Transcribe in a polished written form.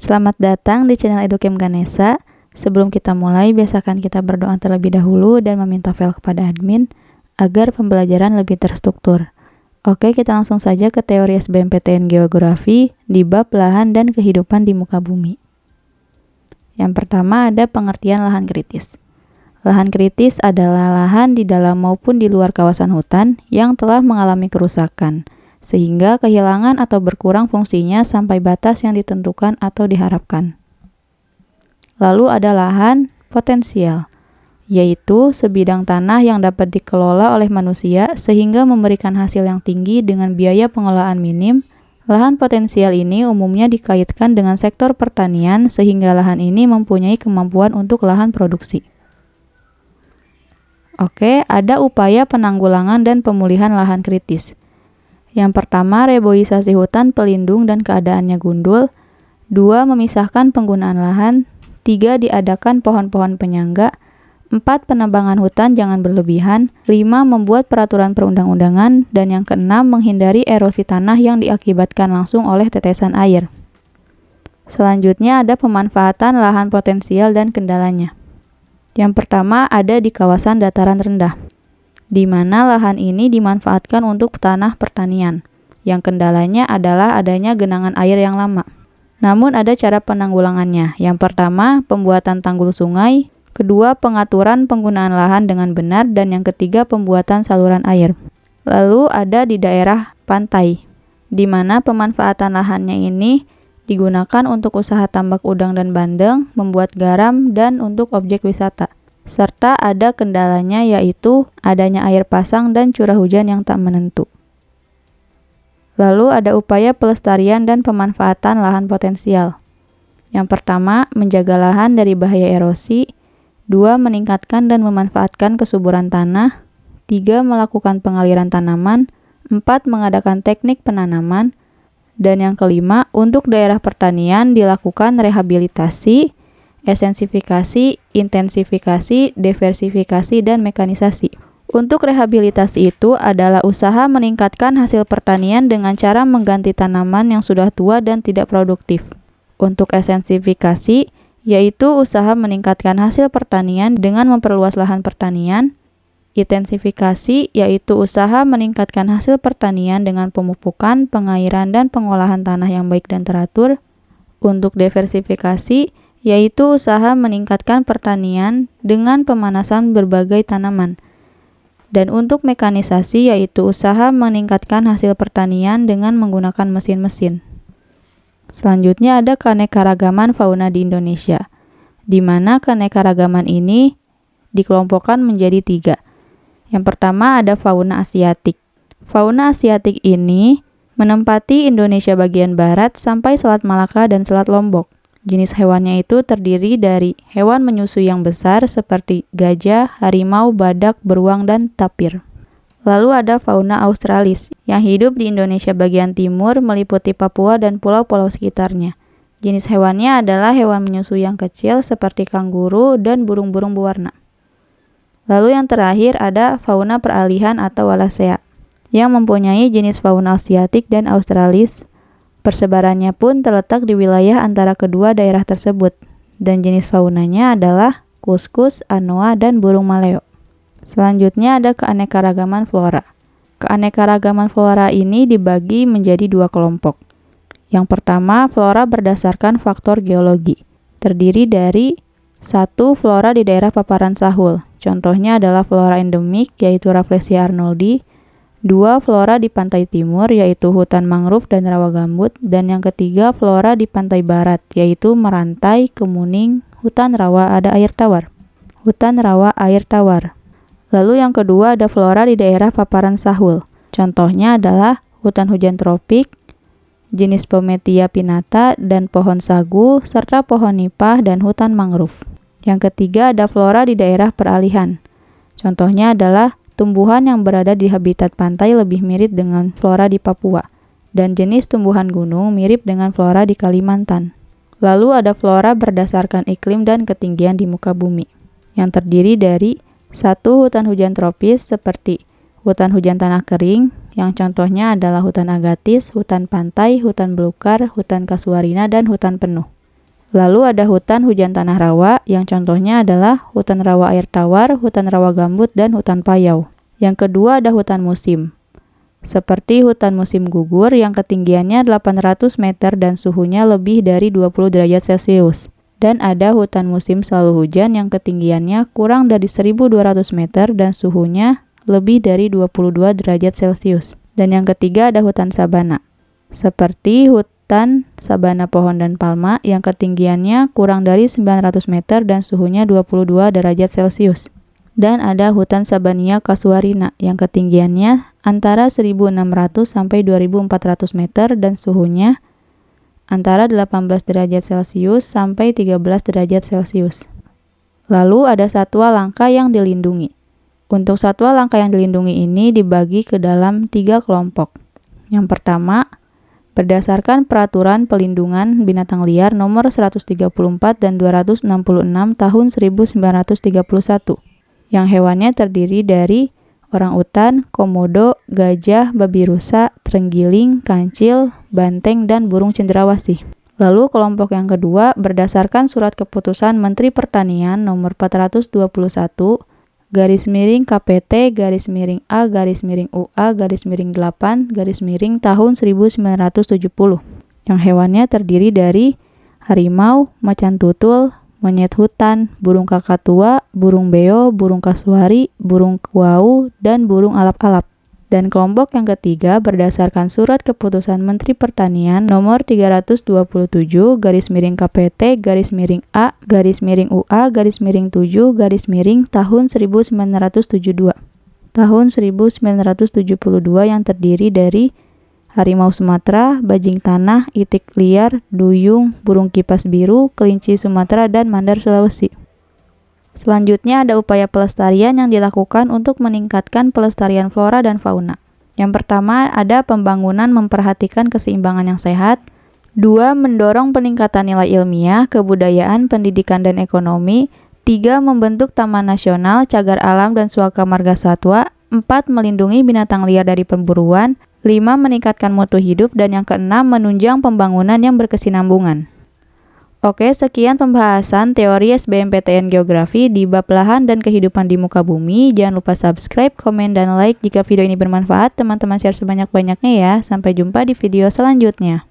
Selamat datang di channel Educamp Ganesha. Sebelum kita mulai, biasakan kita berdoa terlebih dahulu dan meminta file kepada admin agar pembelajaran lebih terstruktur. Oke, kita langsung saja ke teori SBMPTN Geografi di bab lahan dan kehidupan di muka bumi. Yang pertama ada pengertian lahan kritis. Lahan kritis adalah lahan di dalam maupun di luar kawasan hutan yang telah mengalami kerusakan, sehingga kehilangan atau berkurang fungsinya sampai batas yang ditentukan atau diharapkan. Lalu ada lahan potensial, yaitu sebidang tanah yang dapat dikelola oleh manusia sehingga memberikan hasil yang tinggi dengan biaya pengelolaan minim. Lahan potensial ini umumnya dikaitkan dengan sektor pertanian sehingga lahan ini mempunyai kemampuan untuk lahan produksi. Oke, ada upaya penanggulangan dan pemulihan lahan kritis. Yang pertama, reboisasi hutan pelindung dan keadaannya gundul. 2. Memisahkan penggunaan lahan. 3. Diadakan pohon-pohon penyangga. 4. Penebangan hutan jangan berlebihan. 5. Membuat peraturan perundang-undangan. Dan yang keenam, menghindari erosi tanah yang diakibatkan langsung oleh tetesan air. Selanjutnya ada pemanfaatan lahan potensial dan kendalanya. Yang pertama ada di kawasan dataran rendah, di mana lahan ini dimanfaatkan untuk tanah pertanian. Yang kendalanya adalah adanya genangan air yang lama. Namun ada cara penanggulangannya. Yang pertama, pembuatan tanggul sungai. Kedua, pengaturan penggunaan lahan dengan benar. Dan yang ketiga, pembuatan saluran air. Lalu ada di daerah pantai, di mana pemanfaatan lahannya ini digunakan untuk usaha tambak udang dan bandeng, membuat garam, dan untuk objek wisata. Serta ada kendalanya yaitu adanya air pasang dan curah hujan yang tak menentu. Lalu ada upaya pelestarian dan pemanfaatan lahan potensial. Yang pertama, menjaga lahan dari bahaya erosi. 2. Meningkatkan dan memanfaatkan kesuburan tanah. 3. Melakukan pengaliran tanaman. 4. Mengadakan teknik penanaman. Dan yang kelima, untuk daerah pertanian dilakukan rehabilitasi, esensifikasi, intensifikasi, diversifikasi, dan mekanisasi. Untuk rehabilitasi itu adalah usaha meningkatkan hasil pertanian dengan cara mengganti tanaman yang sudah tua dan tidak produktif. Untuk esensifikasi, yaitu usaha meningkatkan hasil pertanian dengan memperluas lahan pertanian. Intensifikasi, yaitu usaha meningkatkan hasil pertanian dengan pemupukan, pengairan, dan pengolahan tanah yang baik dan teratur. Untuk diversifikasi, yaitu usaha meningkatkan pertanian dengan pemanasan berbagai tanaman. Dan untuk mekanisasi, yaitu usaha meningkatkan hasil pertanian dengan menggunakan mesin-mesin. Selanjutnya ada keanekaragaman fauna di Indonesia, di mana keanekaragaman ini dikelompokkan menjadi 3. Yang pertama ada fauna Asiatik. Fauna Asiatik ini menempati Indonesia bagian barat sampai Selat Malaka dan Selat Lombok. Jenis hewannya itu terdiri dari hewan menyusui yang besar seperti gajah, harimau, badak, beruang, dan tapir. Lalu ada fauna Australis yang hidup di Indonesia bagian timur meliputi Papua dan pulau-pulau sekitarnya. Jenis hewannya adalah hewan menyusui yang kecil seperti kanguru dan burung-burung berwarna. Lalu yang terakhir ada fauna peralihan atau Wallacea, yang mempunyai jenis fauna Asiatik dan Australis. Persebarannya pun terletak di wilayah antara kedua daerah tersebut, dan jenis faunanya adalah kuskus, anoa, dan burung maleo. Selanjutnya ada keanekaragaman flora. Keanekaragaman flora ini dibagi menjadi 2 kelompok. Yang pertama, flora berdasarkan faktor geologi, terdiri dari 1. Flora di daerah paparan sahul. Contohnya adalah flora endemik, yaitu Rafflesia arnoldi. 2. Flora di pantai timur, yaitu hutan mangrove dan rawa gambut. Dan yang ketiga, flora di pantai barat, yaitu merantai, kemuning, hutan rawa ada air tawar. Hutan rawa air tawar. Lalu yang kedua ada flora di daerah paparan sahul. Contohnya adalah hutan hujan tropik, jenis Pometia pinnata, dan pohon sagu, serta pohon nipah dan hutan mangrove. Yang ketiga ada flora di daerah peralihan. Contohnya adalah tumbuhan yang berada di habitat pantai lebih mirip dengan flora di Papua, dan jenis tumbuhan gunung mirip dengan flora di Kalimantan. Lalu ada flora berdasarkan iklim dan ketinggian di muka bumi, yang terdiri dari 1. Hutan hujan tropis seperti hutan hujan tanah kering, yang contohnya adalah hutan agatis, hutan pantai, hutan belukar, hutan kasuarina, dan hutan penuh. Lalu ada hutan hujan tanah rawa, yang contohnya adalah hutan rawa air tawar, hutan rawa gambut, dan hutan payau. Yang kedua ada hutan musim, seperti hutan musim gugur yang ketinggiannya 800 meter dan suhunya lebih dari 20 derajat Celcius. Dan ada hutan musim selalu hujan yang ketinggiannya kurang dari 1200 meter dan suhunya lebih dari 22 derajat Celcius. Dan yang ketiga ada hutan sabana, seperti hutan sabana pohon dan palma yang ketinggiannya kurang dari 900 meter dan suhunya 22 derajat Celcius. Dan ada hutan sabania casuarina yang ketinggiannya antara 1600 sampai 2400 meter dan suhunya antara 18 derajat Celcius sampai 13 derajat Celcius. Lalu ada satwa langka yang dilindungi. Untuk satwa langka yang dilindungi ini dibagi ke dalam 3 kelompok. Yang pertama, berdasarkan Peraturan Pelindungan Binatang Liar nomor 134 dan 266 tahun 1931, yang hewannya terdiri dari orangutan, komodo, gajah, babi rusa, terenggiling, kancil, banteng, dan burung cendrawasih. Lalu kelompok yang kedua berdasarkan Surat Keputusan Menteri Pertanian nomor 421 garis miring KPT garis miring A garis miring UA garis miring 8 garis miring tahun 1970, yang hewannya terdiri dari harimau, macan tutul, monyet hutan, burung kakatua, burung beo, burung kasuari, burung kuau, dan burung alap-alap. Dan kelompok yang ketiga berdasarkan Surat Keputusan Menteri Pertanian nomor 327 garis miring KPT garis miring A garis miring UA garis miring 7 garis miring tahun 1972. Tahun 1972 yang terdiri dari harimau Sumatera, bajing tanah, itik liar, duyung, burung kipas biru, kelinci Sumatera, dan mandar Sulawesi. Selanjutnya ada upaya pelestarian yang dilakukan untuk meningkatkan pelestarian flora dan fauna. Yang pertama ada pembangunan memperhatikan keseimbangan yang sehat. 2. Mendorong peningkatan nilai ilmiah, kebudayaan, pendidikan, dan ekonomi. 3. Membentuk taman nasional, cagar alam, dan suaka marga satwa. 4. Melindungi binatang liar dari pemburuan. 5. Meningkatkan mutu hidup, dan yang keenam menunjang pembangunan yang berkesinambungan. Oke, sekian pembahasan teori SBMPTN Geografi di bab lahan dan kehidupan di muka bumi. Jangan lupa subscribe, komen, dan like jika video ini bermanfaat. Teman-teman share sebanyak-banyaknya ya. Sampai jumpa di video selanjutnya.